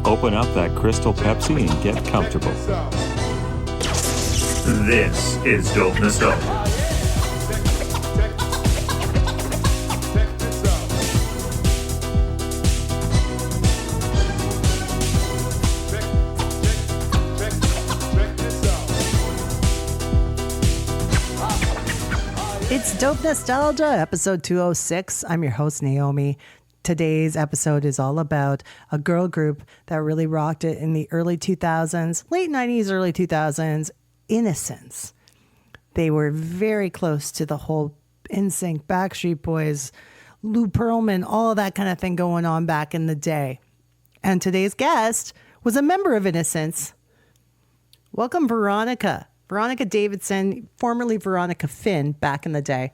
open up that Crystal Pepsi and get comfortable. This is Dope Nostalgia. It's Dope Nostalgia, episode 206. I'm your host, Naomi. Today's episode is all about a girl group that really rocked it in the early 2000s, late 90s, early 2000s, NSYNC. They were very close to the whole NSYNC, Backstreet Boys, Lou Pearlman, all of that kind of thing going on back in the day. And today's guest was a member of NSYNC. Welcome, Veronica. Veronica Davidson, formerly Veronica Finn back in the day.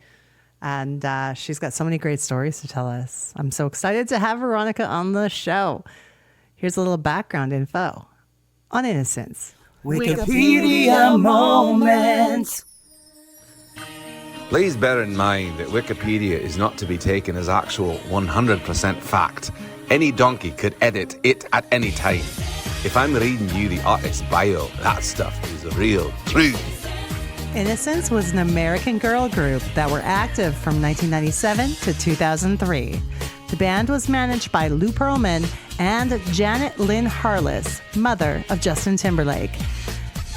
And she's got so many great stories to tell us. I'm so excited to have Veronica on the show. Here's a little background info on NSYNC. Wikipedia moment. Please bear in mind that Wikipedia is not to be taken as actual 100% fact. Any donkey could edit it at any time. If I'm reading you the artist's bio, that stuff is the real truth. NSYNC was an American girl group that were active from 1997 to 2003. The band was managed by Lou Pearlman and Janet Lynn Harless, mother of Justin Timberlake.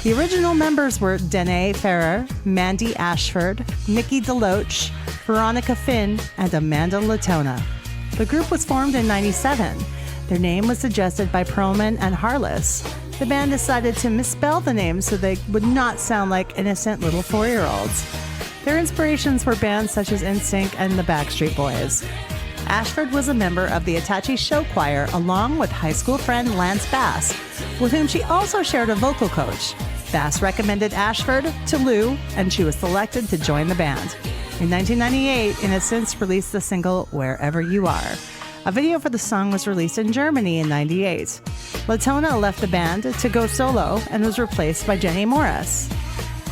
The original members were Danae Farrer, Mandy Ashford, Nikki DeLoach, Veronica Finn, and Amanda Latona. The group was formed in 97. Their name was suggested by Pearlman and Harless. The band decided to misspell the name so they would not sound like innocent little 4-year-olds. Their inspirations were bands such as NSYNC and the Backstreet Boys. Ashford was a member of the Attache Show Choir along with high school friend Lance Bass, with whom she also shared a vocal coach. Bass recommended Ashford to Lou, and she was selected to join the band. In 1998, NSYNC released the single Wherever You Are. A video for the song was released in Germany in 98. Latona left the band to go solo and was replaced by Jenny Morris.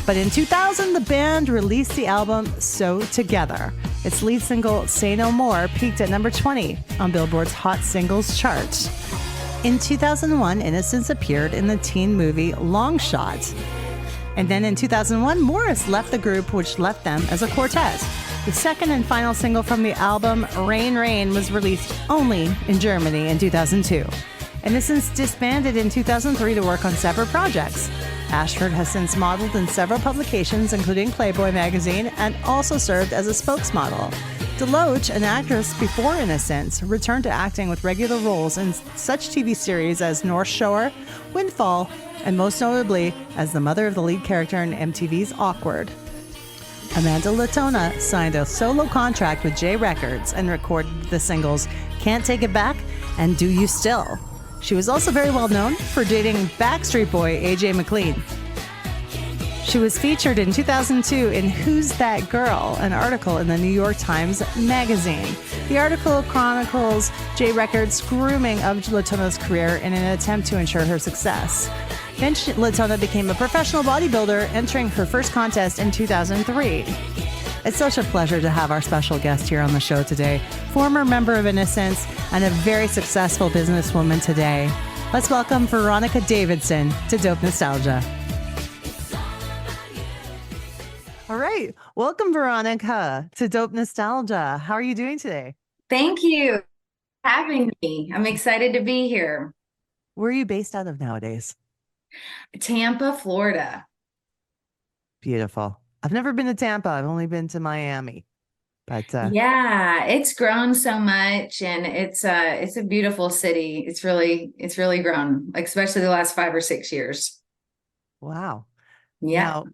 But in 2000, the band released the album So Together. Its lead single, Say No More, peaked at number 20 on Billboard's Hot Singles chart. In 2001, NSYNC appeared in the teen movie Long Shot. And then in 2001, Morris left the group, which left them as a quartet. The second and final single from the album, Rain Rain, was released only in Germany in 2002. NSYNC disbanded in 2003 to work on separate projects. Ashford has since modeled in several publications, including Playboy magazine, and also served as a spokesmodel. DeLoach, an actress before NSYNC, returned to acting with regular roles in such TV series as North Shore, Windfall, and most notably as the mother of the lead character in MTV's Awkward. Amanda Latona signed a solo contract with J Records and recorded the singles Can't Take It Back and Do You Still. She was also very well known for dating Backstreet Boy AJ McLean. She was featured in 2002 in Who's That Girl, an article in the New York Times Magazine. The article chronicles J Records' grooming of Latona's career in an attempt to ensure her success. Then Latona became a professional bodybuilder, entering her first contest in 2003. It's such a pleasure to have our special guest here on the show today, former member of NSYNC and a very successful businesswoman today. Let's welcome Veronica Davidson to Dope Nostalgia. All right. Welcome, Veronica, to Dope Nostalgia. How are you doing today? Thank you for having me. I'm excited to be here. Where are you based out of nowadays? Tampa, Florida. Beautiful. I've never been to Tampa. I've only been to Miami. But yeah, it's grown so much, and it's a beautiful city. It's really grown, especially the last 5 or 6 years. Wow. Yeah. Now,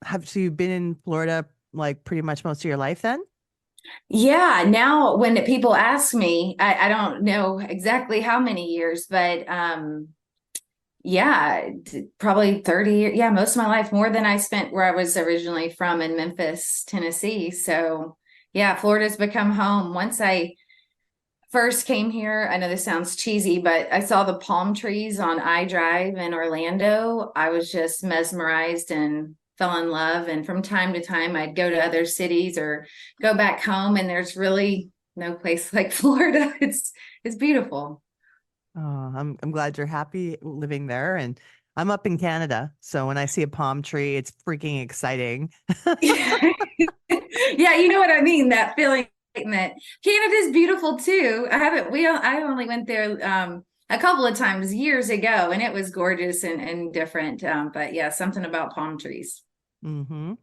have you been in Florida like pretty much most of your life then? Yeah. Now, when people ask me, I don't know exactly how many years, but yeah, probably 30 years. Yeah, most of my life, more than I spent where I was originally from in Memphis, Tennessee. So yeah, Florida's become home. Once I first came here, I know this sounds cheesy, but I saw the palm trees on I Drive in Orlando. I was just mesmerized and fell in love. And from time to time, I'd go to other cities or go back home, and there's really no place like Florida. It's beautiful. Oh, I'm glad you're happy living there. And I'm up in Canada. So when I see a palm tree, it's freaking exciting. Yeah, you know what I mean? That feeling that Canada's beautiful too. I only went there a couple of times years ago and it was gorgeous and different. But yeah, something about palm trees. Hmm.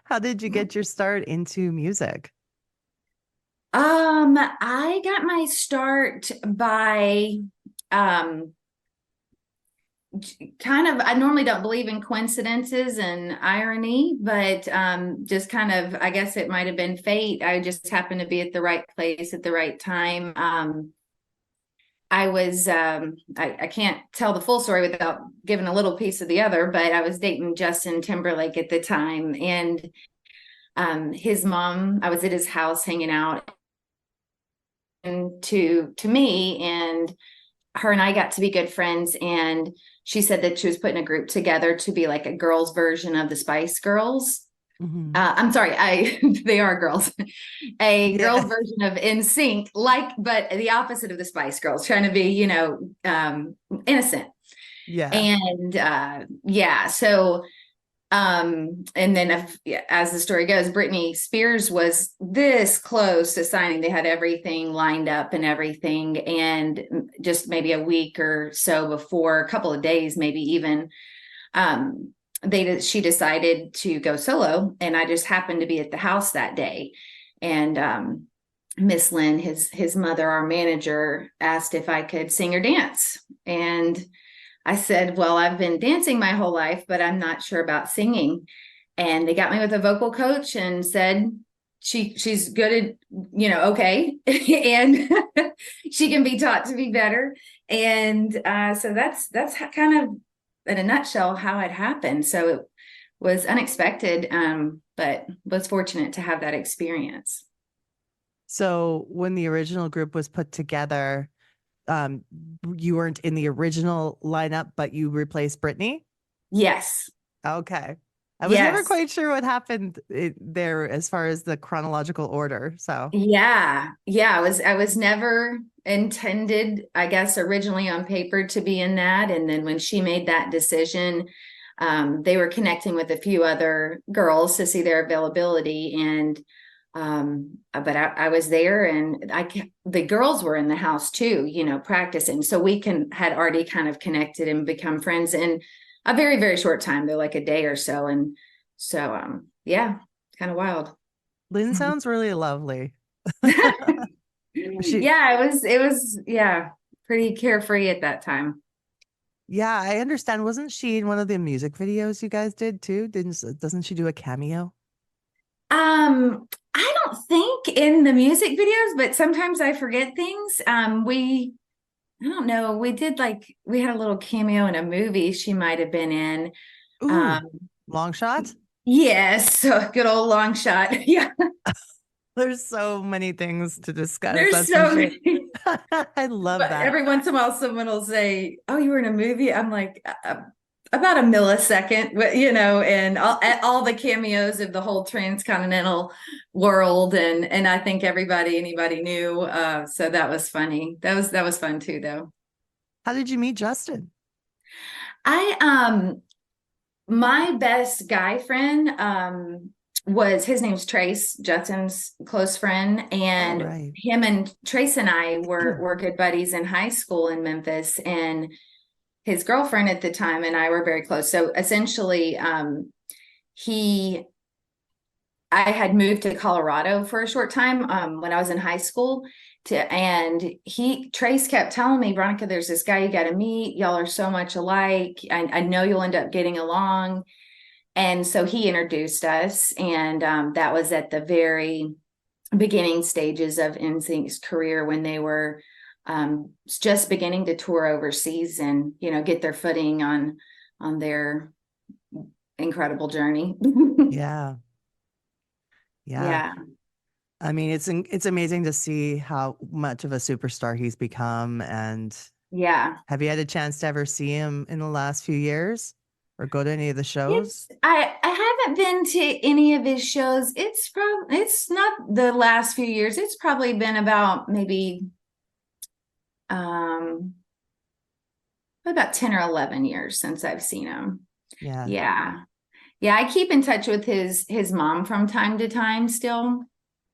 How did you get your start into music? I got my start by um kind of, I normally don't believe in coincidences and irony, but just kind of, I guess it might have been fate. I just happened to be at the right place at the right time. I was I can't tell the full story without giving a little piece of the other, but I was dating Justin Timberlake at the time, and his mom, I was at his house hanging out, and to me, and her and I got to be good friends, and she said that she was putting a group together to be like a girls version of the Spice Girls. Hmm. I'm sorry, they are girls. A Yeah. girls version of NSYNC, but the opposite of the Spice Girls, trying to be, innocent. Yeah. And yeah, so and then as the story goes, Britney Spears was this close to signing. They had everything lined up and everything, and just maybe a week or so before, a couple of days, maybe even, she decided to go solo, and I just happened to be at the house that day, and Miss Lynn, his mother, our manager, asked if I could sing or dance, and I said, well, I've been dancing my whole life, but I'm not sure about singing. And they got me with a vocal coach and said, she's good at, okay. And she can be taught to be better. And so that's kind of in a nutshell how it happened. So it was unexpected, but was fortunate to have that experience. So when the original group was put together, um, you weren't in the original lineup, but you replaced Britney? Yes. Okay. I was never Yes. quite sure what happened there as far as the chronological order. So, Yeah. Yeah. I was never intended, I guess, originally on paper to be in that. And then when she made that decision, they were connecting with a few other girls to see their availability. And but I was there, and the girls were in the house too, practicing. So we had already kind of connected and become friends in a very, very short time, though, like a day or so. And so, yeah, kind of wild. Lynn sounds really lovely. She, Yeah, yeah, pretty carefree at that time. yeah, I understand. Wasn't she in one of the music videos you guys did too? Doesn't she do a cameo? I don't think in the music videos, but sometimes I forget things. I don't know, we had a little cameo in a movie she might have been in. Ooh, Um, long shot? yes, so good old long shot. Yeah, There's so many things to discuss, there's that's for so sure. many. I love But that. every once in a while, someone will say, "Oh, you were in a movie." I'm like, about a millisecond, but and all the cameos of the whole transcontinental world, and I think anybody knew. So that was funny. That was fun too, though. How did you meet Justin? I My best guy friend was, his name's Trace, Justin's close friend, All and right. him and Trace and I were good buddies in high school in Memphis, and his girlfriend at the time and I were very close. So essentially, he I had moved to Colorado for a short time when I was in high school, and Trace kept telling me, Veronica, there's this guy you got to meet. Y'all are so much alike. I know you'll end up getting along. And so he introduced us, and that was at the very beginning stages of NSYNC's career, when they were just beginning to tour overseas and get their footing on their incredible journey. Yeah. Yeah. Yeah. I mean, it's amazing to see how much of a superstar he's become. And Yeah. have you had a chance to ever see him in the last few years or go to any of the shows? I haven't been to any of his shows. It's not the last few years. It's probably been about maybe about 10 or 11 years since I've seen him. Yeah. Yeah. Yeah. I keep in touch with his mom from time to time still.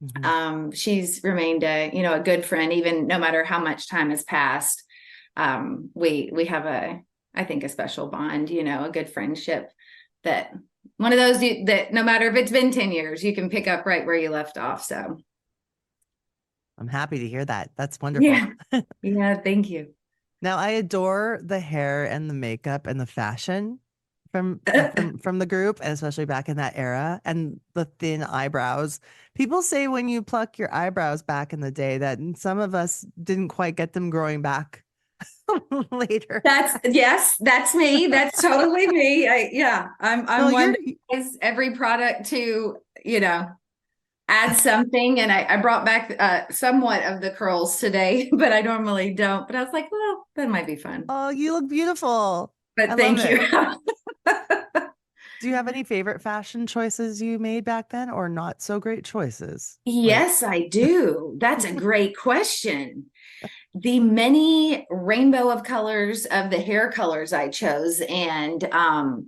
Mm-hmm. She's remained a good friend, even no matter how much time has passed. We have I think a special bond, a good friendship, that one of those that no matter if it's been 10 years, you can pick up right where you left off. So I'm happy to hear that. That's wonderful. yeah. Yeah. Thank you. Now, I adore the hair and the makeup and the fashion from from the group, and especially back in that era, and the thin eyebrows. People say when you pluck your eyebrows back in the day that some of us didn't quite get them growing back later. That's me. That's totally me. I'm No, one that uses every product to, add something. And I brought back somewhat of the curls today, but I normally don't. But I was like, well, that might be fun. Oh, you look beautiful. But thank you. Do you have any favorite fashion choices you made back then, or not so great choices? Yes, I do. That's a great question. The many rainbow of colors of the hair colors I chose. And, I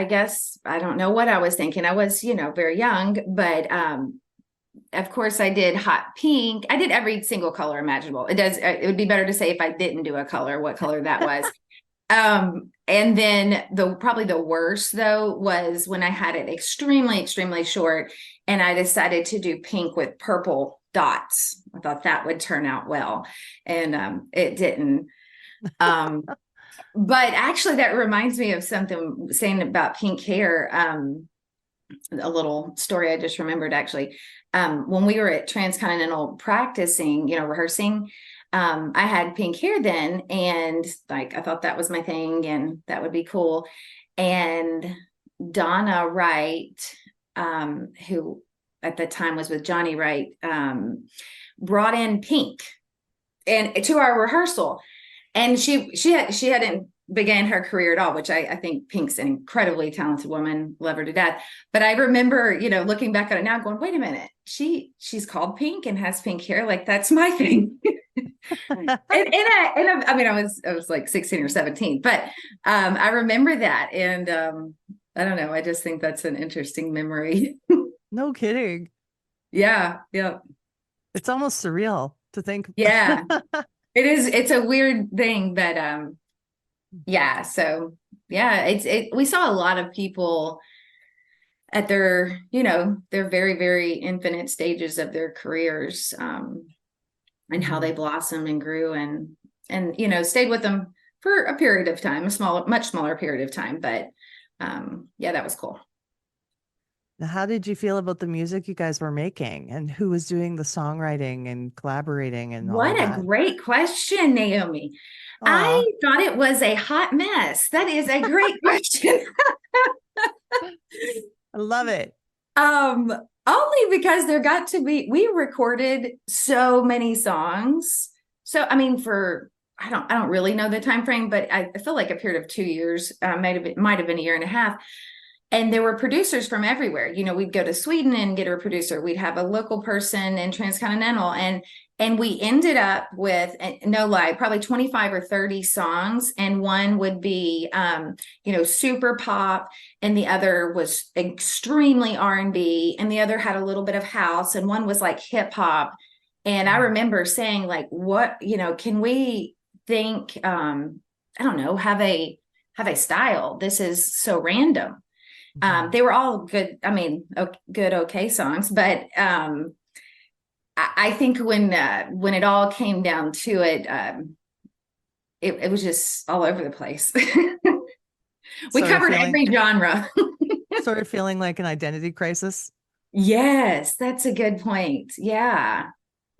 guess I don't know what I was thinking. I was, very young, but, of course I did hot pink. I did every single color imaginable. It would be better to say if I didn't do a color, what color that was. And then probably the worst though was when I had it extremely, extremely short and I decided to do pink with purple dots. I thought that would turn out well. And, it didn't. But actually that reminds me of something saying about pink hair. A little story I just remembered actually. When we were at Transcontinental practicing, rehearsing, I had pink hair then, and like I thought that was my thing and that would be cool. And Donna Wright, who at the time was with Johnny Wright, brought in pink and to our rehearsal. And she hadn't began her career at all, which I think Pink's an incredibly talented woman, love her to death. But I remember, looking back at it now going, wait a minute, she's called Pink and has pink hair. Like that's my thing. I was like 16 or 17, but I remember that. And I don't know. I just think that's an interesting memory. No kidding. Yeah. Yeah. It's almost surreal to think. Yeah, it is. It's a weird thing, but yeah. So yeah, we saw a lot of people at their, their very, very infinite stages of their careers, and how they blossomed and grew and stayed with them for a period of time, much smaller period of time. But yeah, that was cool. Now, how did you feel about the music you guys were making, and who was doing the songwriting and collaborating and all What that? a great question, Naomi. Aww. I thought it was a hot mess. That is a great question. I love it. Only because we recorded so many songs. So, I mean, I don't really know the time frame, but I feel like a period of 2 years, might have been a year and a half. And there were producers from everywhere. We'd go to Sweden and get a producer. We'd have a local person in Transcontinental. And we ended up with, no lie, probably 25 or 30 songs. And one would be, super pop. And the other was extremely R&B. And the other had a little bit of house. And one was like hip hop. And I remember saying like, what, can we think, I don't know, have a style? This is so random. They were all good. I mean, good, okay songs, but I think when it all came down to it, it was just all over the place. We covered every genre. Sort of feeling like an identity crisis. Yes, that's a good point. Yeah.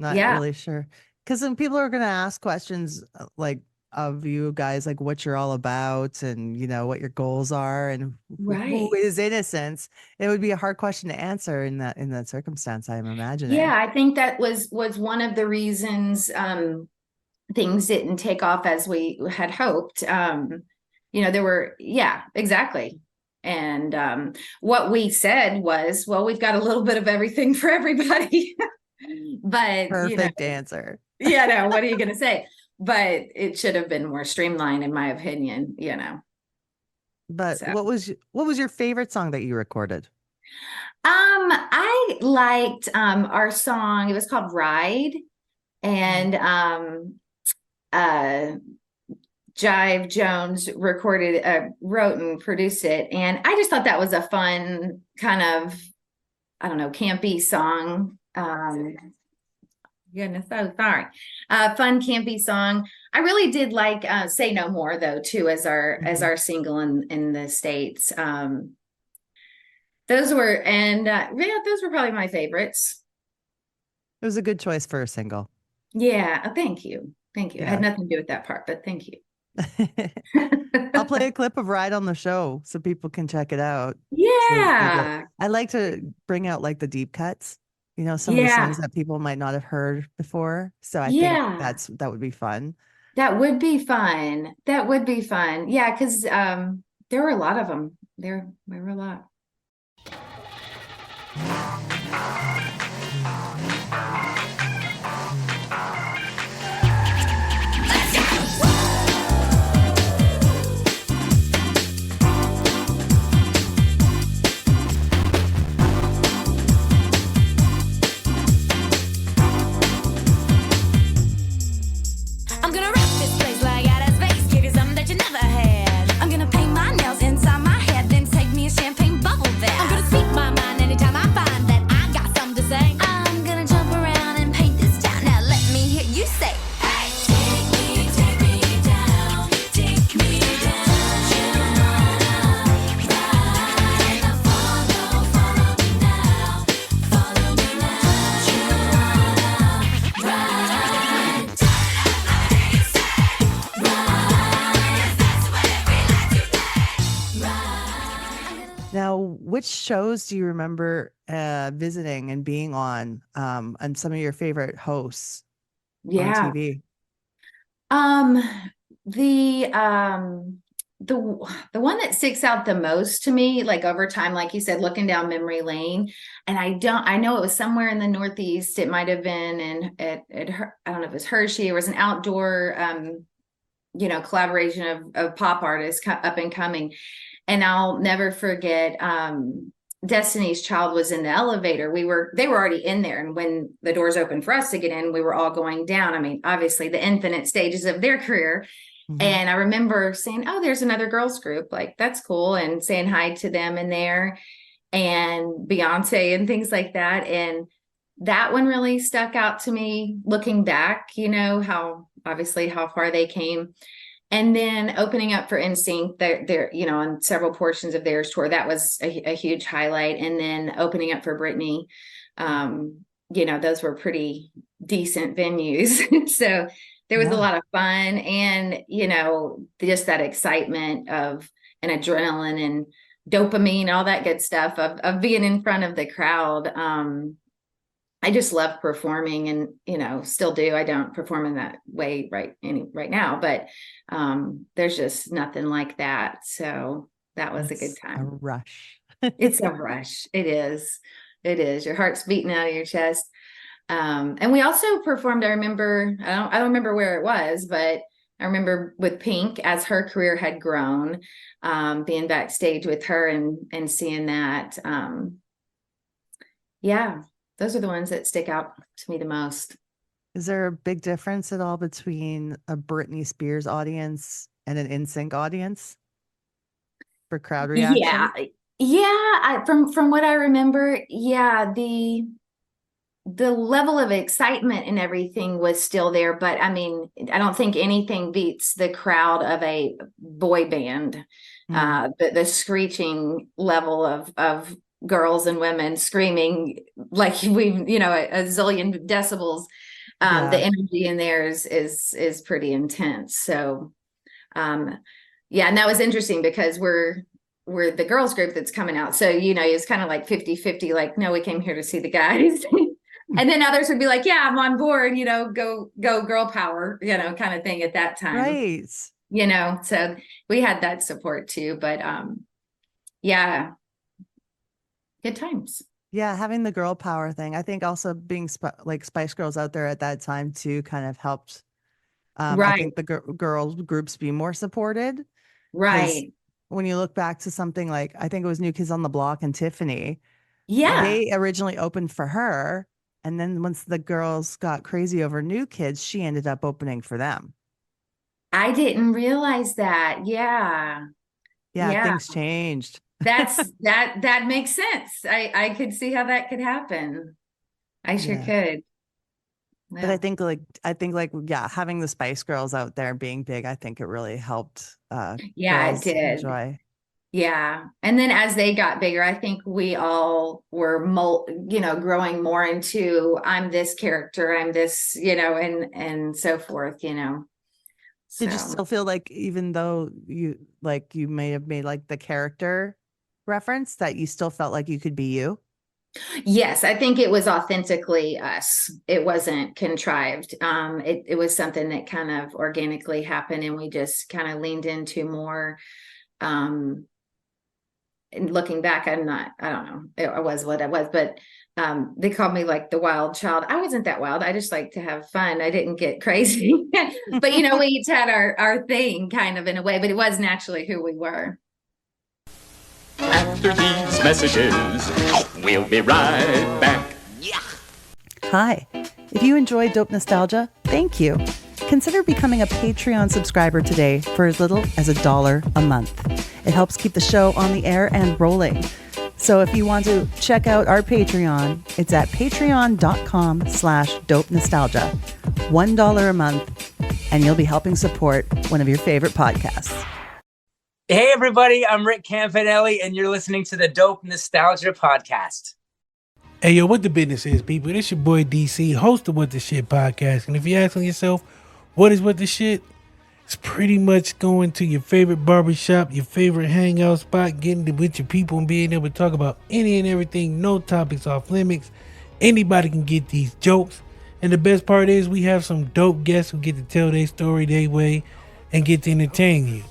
Not really sure. Because then people are going to ask questions like of you guys, like what you're all about and, what your goals are and who is NSYNC. It would be a hard question to answer in that circumstance, I'm imagining. Yeah, I think that was one of the reasons things didn't take off as we had hoped. Exactly. And what we said was, well, we've got a little bit of everything for everybody. But Perfect answer. no, what are you going to say? But it should have been more streamlined, in my opinion, But So, what was your favorite song that you recorded? I liked our song. It was called Ride, and Jive Jones wrote and produced it, and I just thought that was a fun kind of, I don't know, campy song. Goodness, so sorry. Fun campy song. I really did like "Say No More" though too, as our single in the States. Those were those were probably my favorites. It was a good choice for a single. Yeah, thank you. Thank you. It had Yeah. nothing to do with that part, but thank you. I'll play a clip of Ride on the show so people can check it out. Yeah. I like to bring out like the deep cuts, some of the songs Yeah. that people might not have heard before. So I think Yeah. that would be fun. That would be fun. That would be fun. Yeah, because there were a lot of them. There were a lot. I'm gonna rock this place like out of space, give you something that you never had. I'm gonna paint my nails inside my head, then take me a champagne bubble bath. I'm gonna speak my mind anytime I find that I got something to say. I'm gonna jump around and paint this town. Now let me hear you say, hey, take me down, take me down. You wanna ride? Follow me now, follow me now. You wanna ride? Now, which shows do you remember visiting and being on some of your favorite hosts on Yeah. TV? The one that sticks out the most to me, like over time, like you said, looking down memory lane, and I know it was somewhere in the Northeast. It might have been I don't know if it was Hershey. It was an outdoor, collaboration of pop artists up and coming. And I'll never forget, Destiny's Child was in the elevator. They were already in there. And when the doors opened for us to get in, we were all going down. I mean, obviously the infinite stages of their career. And I remember saying, oh, there's another girls group. Like, that's cool. And saying hi to them in there, and Beyonce and things like that. And that one really stuck out to me looking back, how far they came. And then opening up for NSYNC, they're on several portions of their tour, that was a huge highlight. And then opening up for Britney, those were pretty decent venues. So there was a lot of fun, and just that excitement of and adrenaline and dopamine, all that good stuff of being in front of the crowd. I just love performing, and still do. I don't perform in that way right now, but there's just nothing like that. So that was a good time. A rush. It's a rush. It is. Your heart's beating out of your chest. And we also performed. I remember. I don't remember where it was, but I remember with Pink, as her career had grown, being backstage with her and seeing that. Those are the ones that stick out to me the most. Is there a big difference at all between a Britney Spears audience and an NSYNC audience for crowd reaction? Yeah. From what I remember, the level of excitement and everything was still there, but I mean, I don't think anything beats the crowd of a boy band. The screeching level of girls and women screaming like a zillion decibels. The energy in there is pretty intense. So and that was interesting because we're the girls group that's coming out. So, it's kind of like 50-50, like, no, we came here to see the guys. And then others would be like, yeah, I'm on board, go girl power, kind of thing at that time. Right. So we had that support too, but good times. Yeah, having the girl power thing. I think also being like Spice Girls out there at that time too kind of helped. I Right, think the girls groups be more supported because right. when you look back to something like I think it was New Kids on the Block and Tiffany, Yeah. they originally opened for her, and then once the girls got crazy over New Kids, she ended up opening for them. I didn't realize that. Yeah. Yeah, Yeah. things changed. That makes sense. I could see how that could happen. I sure Yeah. could. But I Yeah. think like yeah, having the Spice Girls out there being big, I think it really helped Yeah, it girls did. enjoy. Yeah. And then as they got bigger, I think we all were growing more into I'm this character, I'm this, and so forth, Did you So still feel like even though you may have made like the character reference that you still felt like you could be you? yes, I think it was authentically us. It wasn't contrived. It was something that kind of organically happened and we just kind of leaned into more. And looking back, I don't know, I was what I was, but they called me like the wild child. I wasn't that wild. I just like to have fun. I didn't get crazy, but we each had our thing kind of in a way, but it wasn't actually who we were. After these messages, we'll be right back. Hi. If you enjoy Dope Nostalgia, thank you. Consider becoming a Patreon subscriber today for as little as $1 a month. It helps keep the show on the air and rolling. So if you want to check out our Patreon, it's at patreon.com/dope nostalgia. $1 a month, and you'll be helping support one of your favorite podcasts. Hey, everybody, I'm Rick Campanelli, and you're listening to the Dope Nostalgia Podcast. Hey, yo, what the business is, people? It's your boy DC, host of What the Shit podcast. And if you're asking yourself, what is What the Shit? It's pretty much going to your favorite barbershop, your favorite hangout spot, getting with your people and being able to talk about any and everything, no topics off limits. Anybody can get these jokes. And the best part is we have some dope guests who get to tell their story their way and get to entertain you.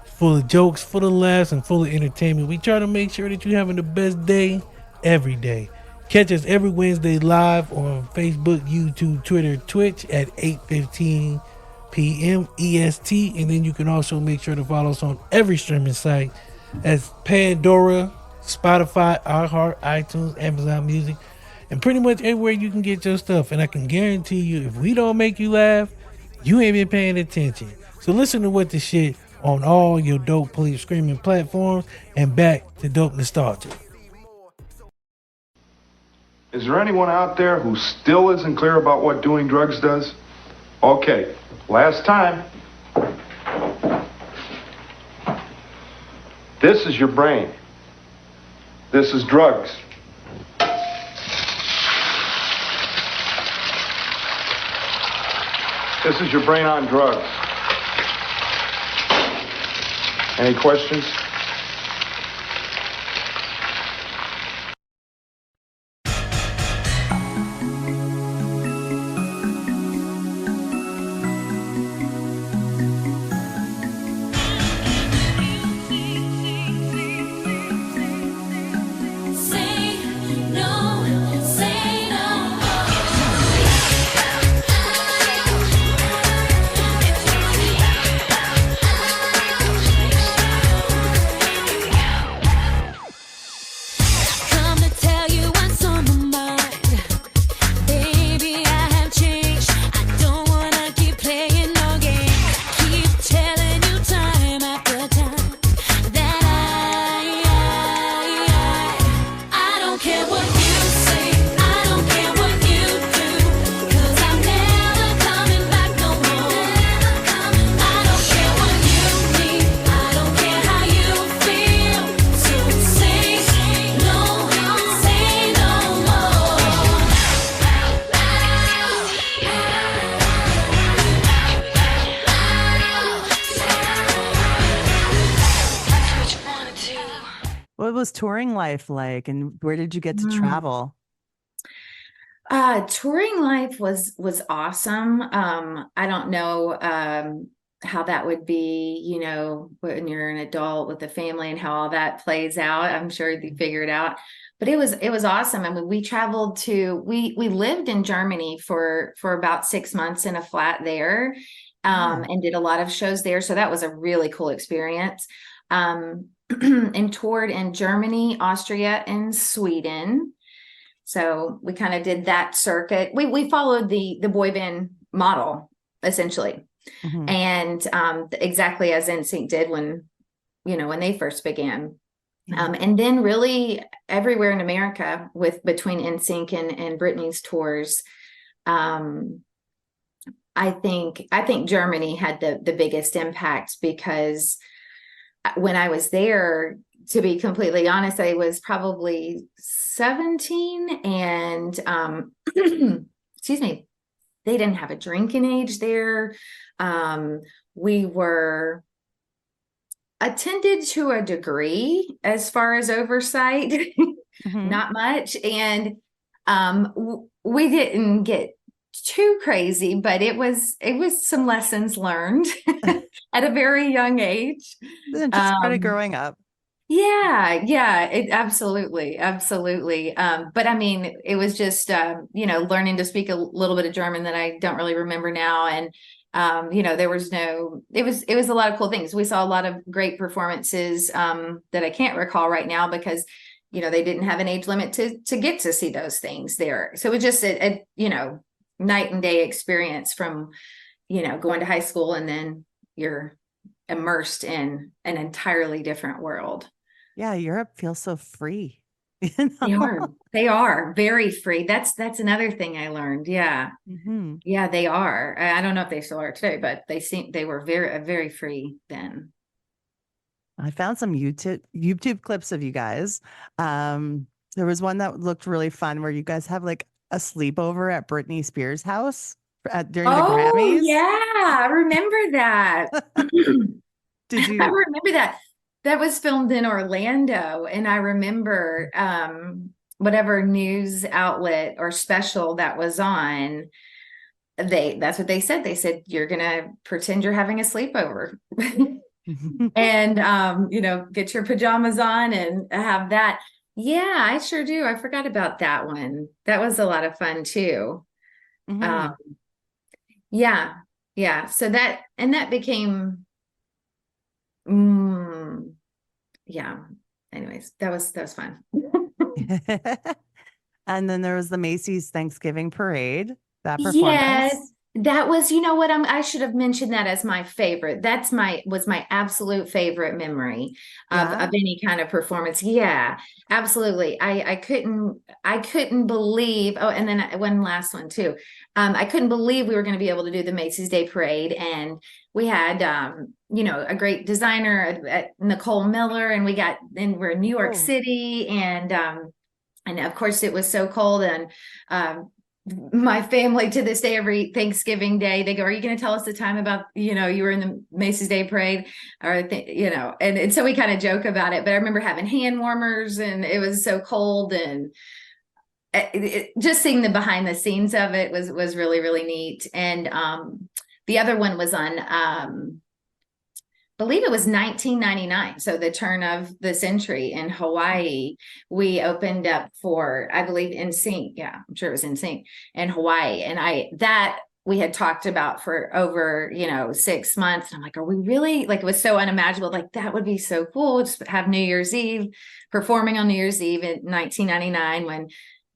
Full of jokes, full of laughs, and full of entertainment. We try to make sure that you're having the best day every day. Catch us every Wednesday live on Facebook, YouTube, Twitter, Twitch at 8:15 p.m. EST. And then you can also make sure to follow us on every streaming site as Pandora, Spotify, iHeart, iTunes, Amazon Music, and pretty much everywhere you can get your stuff. And I can guarantee you, if we don't make you laugh, you ain't been paying attention. So listen to What the Shit on all your dope police screaming platforms, and back to Dope Nostalgia. Is there anyone out there who still isn't clear about what doing drugs does? Okay, last time. This is your brain. This is drugs. This is your brain on drugs. Any questions? Say no, say no Come to tell you what's on my mind. Baby, I have changed. I don't wanna keep playing no game. Keep telling you time after time that I don't care what you say. I don't care what you do. 'Cause I'm never coming back no more. I don't care what you need. I don't care how you feel. So say no more. What was touring life like, and where did you get to travel? Touring life was awesome. I don't know how that would be, when you're an adult with a family and how all that plays out. I'm sure you figure it out. but it was awesome. I mean, we traveled to, we lived in Germany for about 6 months in a flat there, and did a lot of shows there. So that was a really cool experience. And toured in Germany, Austria, and Sweden. So we kind of did that circuit. We followed the boy band model essentially, and exactly as NSYNC did when they first began. And then really everywhere in America between NSYNC and Britney's tours. I think Germany had the biggest impact, because when I was there, to be completely honest, I was probably 17, and excuse me, they didn't have a drinking age there. We were attended to a degree as far as oversight, not much. And we didn't get too crazy, but it was some lessons learned at a very young age. Just part of growing up. Yeah, it absolutely. But I mean, it was just, learning to speak a little bit of German that I don't really remember now. And, it was a lot of cool things. We saw a lot of great performances, that I can't recall right now because, they didn't have an age limit to get to see those things there. So it was just a night and day experience from, going to high school, and then you're immersed in an entirely different world. Yeah, Europe feels so free. They are very free. That's another thing I learned. Yeah. Yeah, they are. I don't know if they still are today, but they were very free then. I found some YouTube clips of you guys. There was one that looked really fun where you guys have like a sleepover at Britney Spears' house during the Grammys. Yeah, I remember that. Did you? I remember that. That was filmed in Orlando, and I remember whatever news outlet or special that was on. That's what they said. They said, you're gonna pretend you're having a sleepover, and get your pajamas on and have that. Yeah, I sure do. I forgot about that one. That was a lot of fun too. Yeah. So that became. Yeah. Anyways, that was fun. And then there was the Macy's Thanksgiving Parade. That performance. Yes, that was. You know what? I should have mentioned that as my favorite. Was my absolute favorite memory of any kind of performance. Yeah, absolutely. I couldn't believe. Oh, and then one last one too. I couldn't believe we were going to be able to do the Macy's Day Parade, and we had a great designer at Nicole Miller, and we're in New York City, and of course it was so cold, and my family to this day, every Thanksgiving Day, they go, are you going to tell us the time about, you were in the Macy's Day Parade, or, and so we kind of joke about it, but I remember having hand warmers, and it was so cold, and just seeing the behind the scenes of it was really, really neat. And the other one was on, believe it was 1999. So the turn of the century in Hawaii, we opened up for, I believe, NSYNC. Yeah, I'm sure it was NSYNC in Hawaii. And we had talked about for over, 6 months. And I'm like, are we really, like, it was so unimaginable. Like, that would be so cool. Just have New Year's Eve, performing on New Year's Eve in 1999, when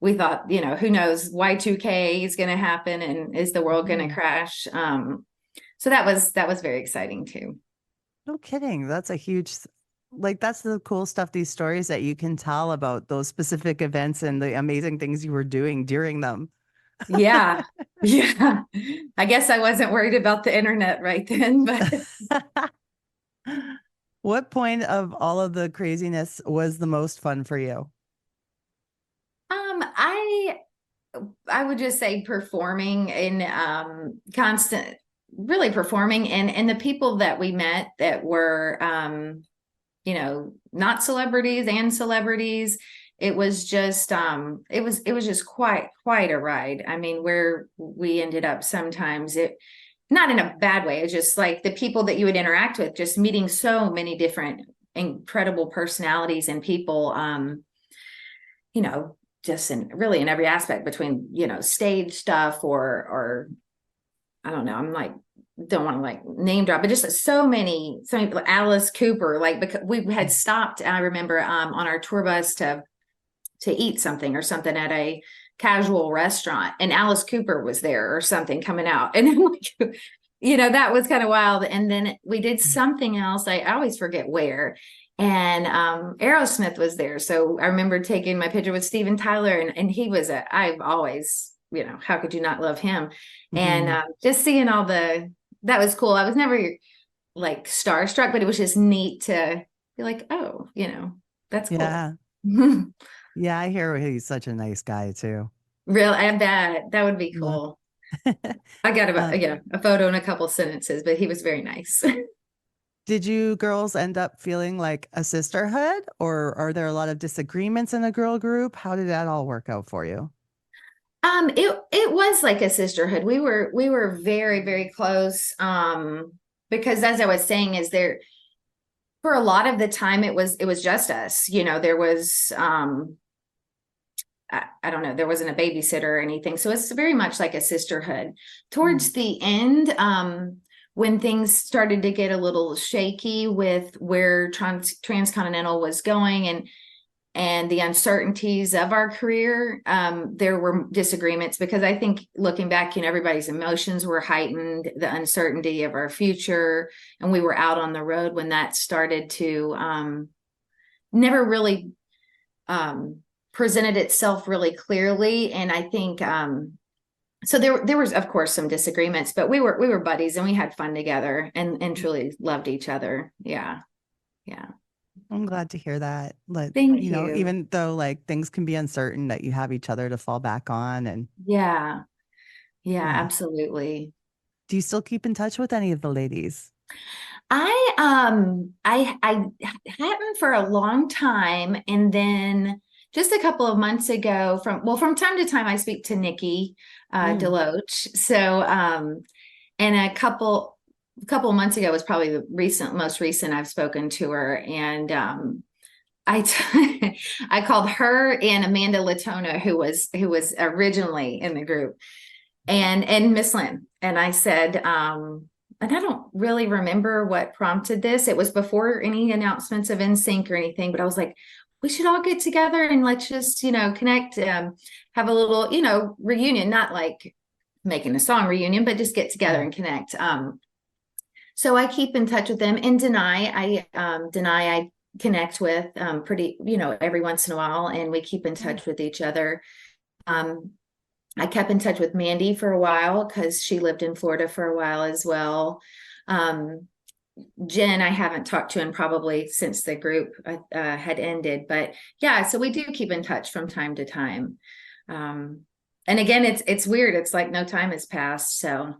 we thought, who knows, Y2K is going to happen, and is the world going to crash? So that was very exciting too. No kidding. That's a huge, that's the cool stuff, these stories that you can tell about those specific events and the amazing things you were doing during them. Yeah. Yeah. I guess I wasn't worried about the internet right then, but. What point of all of the craziness was the most fun for you? I would just say performing in really performing, and the people that we met that were not celebrities and celebrities. It was just it was just quite a ride. I mean, where we ended up sometimes, it not in a bad way, it's just like the people that you would interact with, just meeting so many different incredible personalities and people. you know, just in every aspect between, you know, stage stuff or I don't know. I'm like, don't want to like name drop, but just so many Alice Cooper, like, because we had stopped, I remember, on our tour bus to eat something or something at a casual restaurant, and Alice Cooper was there or something coming out. And I'm like, you know, that was kind of wild. And then we did something else. I always forget where. And Aerosmith was there. So I remember taking my picture with Steven Tyler, and he was I've always, you know, how could you not love him? And just seeing all that was cool. I was never like starstruck, but it was just neat to be like, oh, you know, that's cool. Yeah. Yeah, I hear he's such a nice guy too. Real, I bet that would be cool. I got a photo and a couple sentences, but he was very nice. Did you girls end up feeling like a sisterhood, or are there a lot of disagreements in the girl group? How did that all work out for you? It was like a sisterhood. We were very, very close. Because as I was saying, is there for a lot of the time it was just us. You know, there was I don't know, there wasn't a babysitter or anything. So it's very much like a sisterhood. Towards the end, when things started to get a little shaky with where Transcontinental was going and the uncertainties of our career, there were disagreements, because I think looking back, you know, everybody's emotions were heightened, the uncertainty of our future, and we were out on the road when that started to never really presented itself really clearly. And I think so there was of course some disagreements, but we were buddies and we had fun together and truly loved each other. Yeah. I'm glad to hear that. Like, Thank you know, you. even though like things can be uncertain, that you have each other to fall back on. And Yeah, absolutely. do you still keep in touch with any of the ladies? I hadn't for a long time, and then just a couple of months ago, from time to time I speak to Nikki Deloach. So and a couple months ago was probably the most recent I've spoken to her, and I called her and Amanda Latona, who was originally in the group, and Miss Lynn, and I said, and I don't really remember what prompted this. It was before any announcements of NSYNC or anything, but I was like, we should all get together and let's just, you know, connect, have a little, you know, reunion, not like making a song reunion, but just get together and connect. So I keep in touch with them. And Deny I connect with pretty, you know, every once in a while, and we keep in touch with each other. I kept in touch with Mandy for a while because she lived in Florida for a while as well. Jen, I haven't talked to in probably since the group had ended, but yeah, so we do keep in touch from time to time. And again, it's weird. It's like no time has passed. So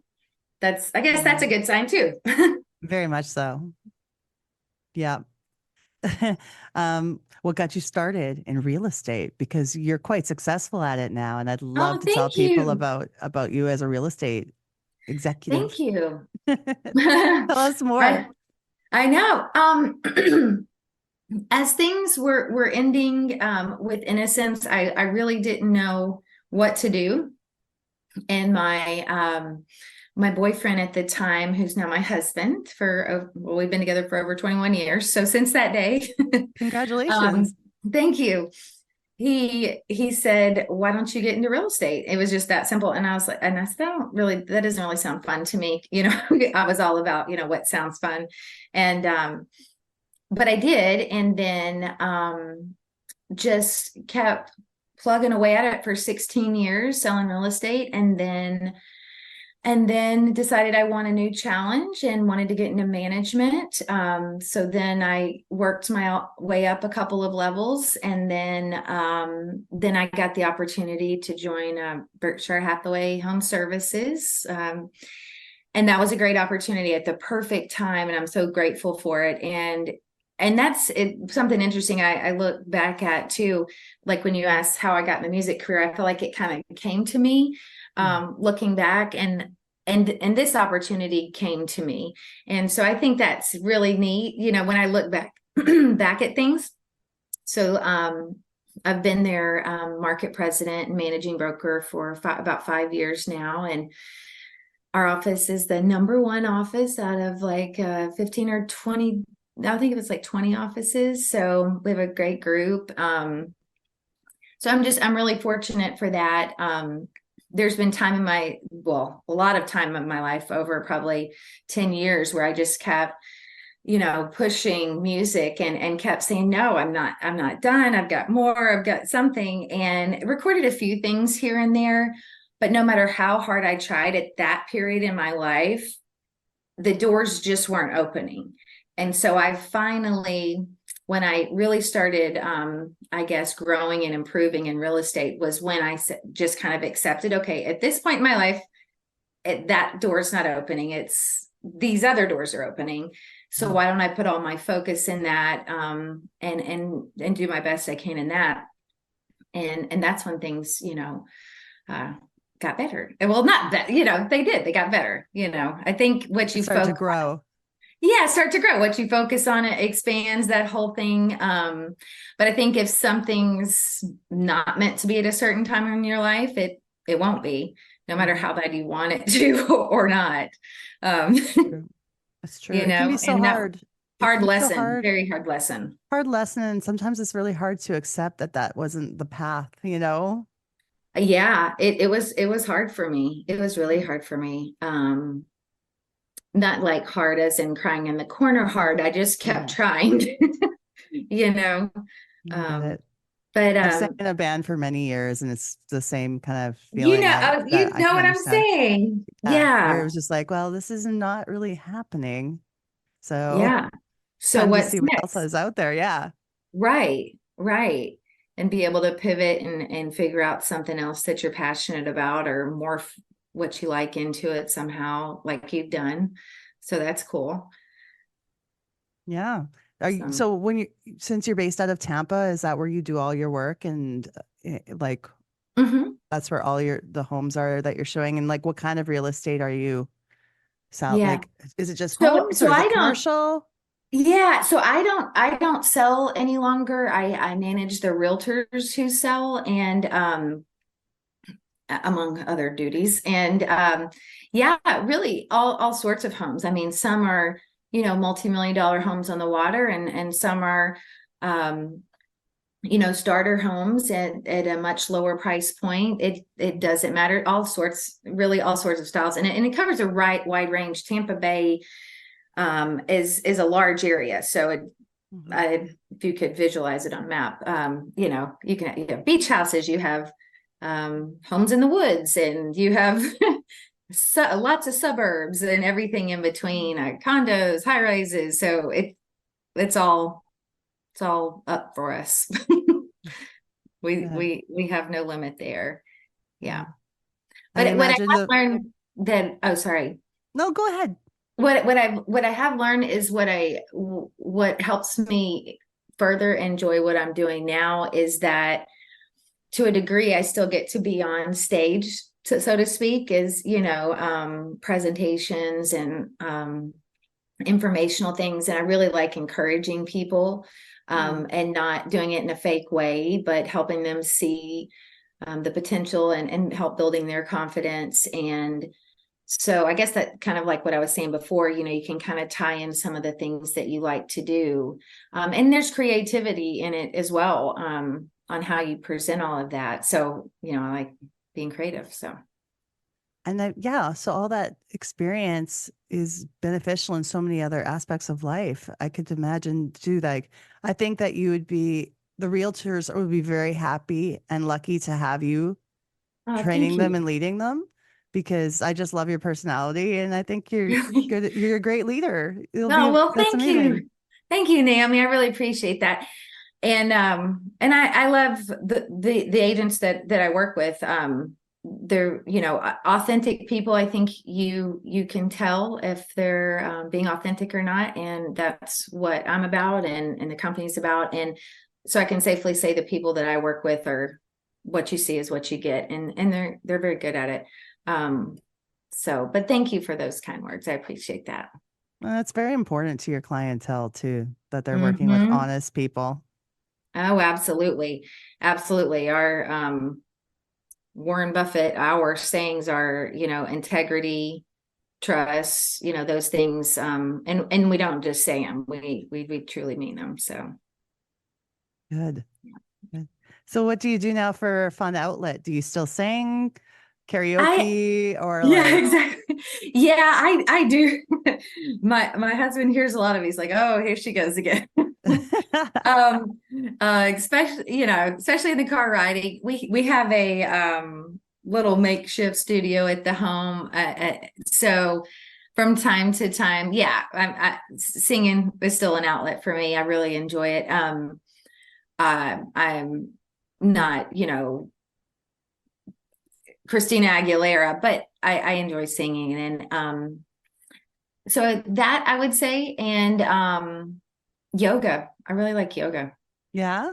I guess that's a good sign too. Very much so. Yeah. What got you started in real estate? Because you're quite successful at it now, and I'd love to tell people about you as a real estate executive. Thank you. Tell us more. I know. As things were ending with NSYNC, I really didn't know what to do. And my boyfriend at the time, who's now my husband we've been together for over 21 years. So since that day, congratulations. Thank you. He said, why don't you get into real estate? It was just that simple. And I was like, and I said, that doesn't really sound fun to me. You know, I was all about, you know, what sounds fun. And, but I did. And then, just kept plugging away at it for 16 years, selling real estate. And then decided I want a new challenge and wanted to get into management. So then I worked my way up a couple of levels, and then I got the opportunity to join Berkshire Hathaway Home Services. And that was a great opportunity at the perfect time, and I'm so grateful for it. And that's it. Something interesting I look back at too, like when you asked how I got in the music career, I feel like it kind of came to me. Looking back, and this opportunity came to me. And so I think that's really neat, you know, when I look back at things. So I've been their market president and managing broker for about 5 years now. And our office is the number one office out of like 15 or 20. I think it was like 20 offices. So we have a great group. So I'm really fortunate for that. There's been time a lot of time in my life, over probably 10 years, where I just kept, pushing music and kept saying, no, I'm not done. I've got more, I've got something, and recorded a few things here and there. But no matter how hard I tried at that period in my life, the doors just weren't opening. And so I finally, when I really started, I guess, growing and improving in real estate, was when I just kind of accepted, okay, at this point in my life, that door's not opening. It's these other doors are opening. So why don't I put all my focus in that, and do my best I can in that. And that's when things, got better. Well, not that, they got better. I think what you Start to grow. Yeah, start to grow. What you focus on, it expands that whole thing. But I think if something's not meant to be at a certain time in your life, it won't be, no matter how bad you want it to or not. That's true. It can be so hard. Hard lesson, very hard lesson. Hard lesson. And sometimes it's really hard to accept that wasn't the path, Yeah, it was hard for me. It was really hard for me. Not like hard as in crying in the corner hard. I just kept trying, But I've sang in a band for many years, and it's the same kind of feeling. You know what I'm saying? Yeah. Where it was just like, well, this is not really happening. So yeah. So what's see what else is out there? Yeah. Right. And be able to pivot and figure out something else that you're passionate about, or morph what you like into it somehow, like you've done. So that's cool. Yeah. So since you're based out of Tampa, is that where you do all your work, and that's where all the homes are that you're showing? And like, what kind of real estate are you selling? Yeah. Like, is it just homes, or is it commercial? Yeah. So I don't sell any longer. I manage the realtors who sell, and among other duties. And really all sorts of homes. I mean, some are, multi-million-dollar homes on the water, and some are, starter homes at a much lower price point. It doesn't matter. All sorts of styles. And it covers a wide range. Tampa Bay is a large area. So if you could visualize it on a map, you have beach houses, you have homes in the woods, and you have lots of suburbs and everything in between, condos, high rises. So it's all up for us. We have no limit there. Yeah. But what I have learned sorry. No, go ahead. What I have learned is what helps me further enjoy what I'm doing now is that, to a degree, I still get to be on stage, so to speak, is, presentations and informational things. And I really like encouraging people, and not doing it in a fake way, but helping them see the potential and help building their confidence. And so I guess that kind of like what I was saying before, you can kind of tie in some of the things that you like to do. And there's creativity in it as well, on how you present all of that. So, I like being creative. So. And so all that experience is beneficial in so many other aspects of life. I could imagine too, I think that the realtors would be very happy and lucky to have you training them and leading them, because I just love your personality, and I think you're good. You're a great leader. Thank you. Thank you, Naomi. I really appreciate that. And I love the agents that I work with. They're, authentic people. I think you can tell if they're being authentic or not. And that's what I'm about, and the company's about. And so I can safely say the people that I work with are what you see is what you get. And they're very good at it. But thank you for those kind words. I appreciate that. Well, it's very important to your clientele too, that they're working with honest people. Oh, absolutely. Absolutely. Our Warren Buffett, our sayings are, integrity, trust, those things. And we don't just say them. We truly mean them. So Good. Good. So what do you do now for a fun outlet? Do you still sing karaoke or yeah, like exactly. Yeah, I do. My husband hears a lot of, he's like, oh, here she goes again. Especially in the car riding, we have a little makeshift studio at the home, so from time to time, singing is still an outlet for me. I really enjoy it. I'm not Christina Aguilera, but I enjoy singing, and so that I would say, and yoga. I really like yoga. Yeah.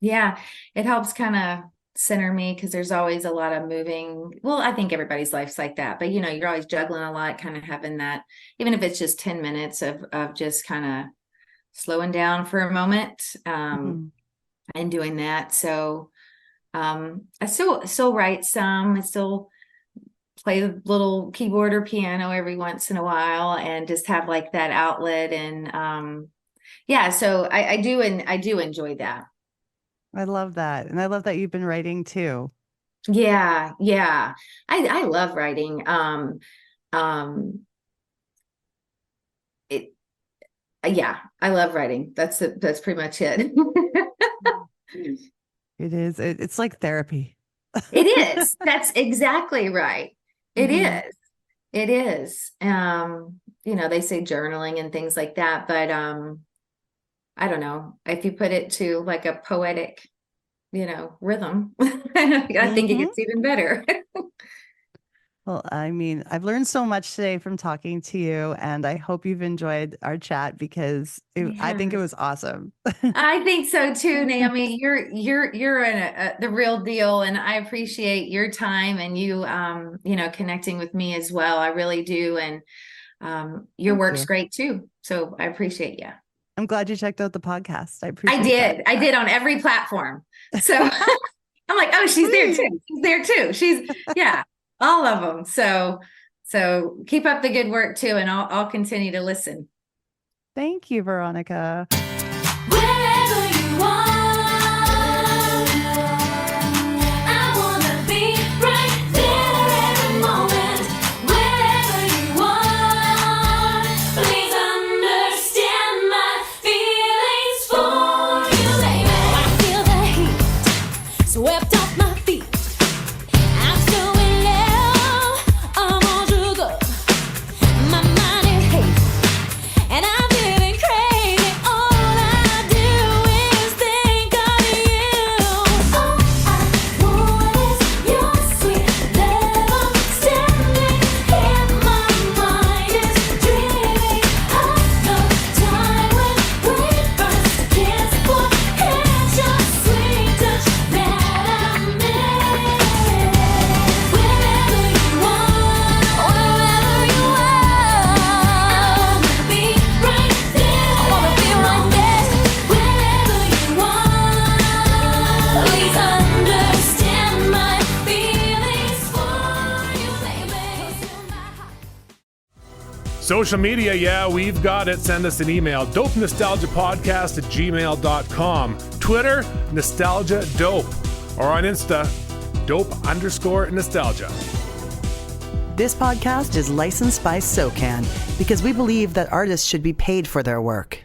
Yeah. It helps kind of center me because there's always a lot of moving. Well, I think everybody's life's like that, but you're always juggling a lot, kind of having that, even if it's just 10 minutes of just kind of slowing down for a moment, and doing that. So, I still write some, I still play the little keyboard or piano every once in a while and just have like that outlet. And, so I do enjoy that. I love that. And I love that you've been writing too. Yeah. I love writing. I love writing. That's pretty much it. It is. It's like therapy. It is. That's exactly right. It is. It is. They say journaling and things like that, but I don't know, if you put it to like a poetic, rhythm, I think it gets even better. Well, I mean, I've learned so much today from talking to you, and I hope you've enjoyed our chat because I think it was awesome. I think so too, Naomi. You're the real deal, and I appreciate your time and you, connecting with me as well. I really do, and your work's great too. So I appreciate you. I'm glad you checked out the podcast. I appreciate it. I did on every platform. So I'm like, oh, she's there too. She's there too. She's all of them. So keep up the good work too, and I'll continue to listen. Thank you, Veronica. Wherever you are. Swept off my feet. I'm still in love. I'm on sugar. My mind is hate, and I'm feeling crazy. All I do is think of you. All I want is your sweet love standing in my mind is dreaming of the time when we first kissed. Boy, it's your sweet touch that Social media, we've got it. Send us an email, dopenostalgiapodcast@gmail.com. Twitter, Nostalgia Dope. Or on Insta, dope_nostalgia. This podcast is licensed by SOCAN because we believe that artists should be paid for their work.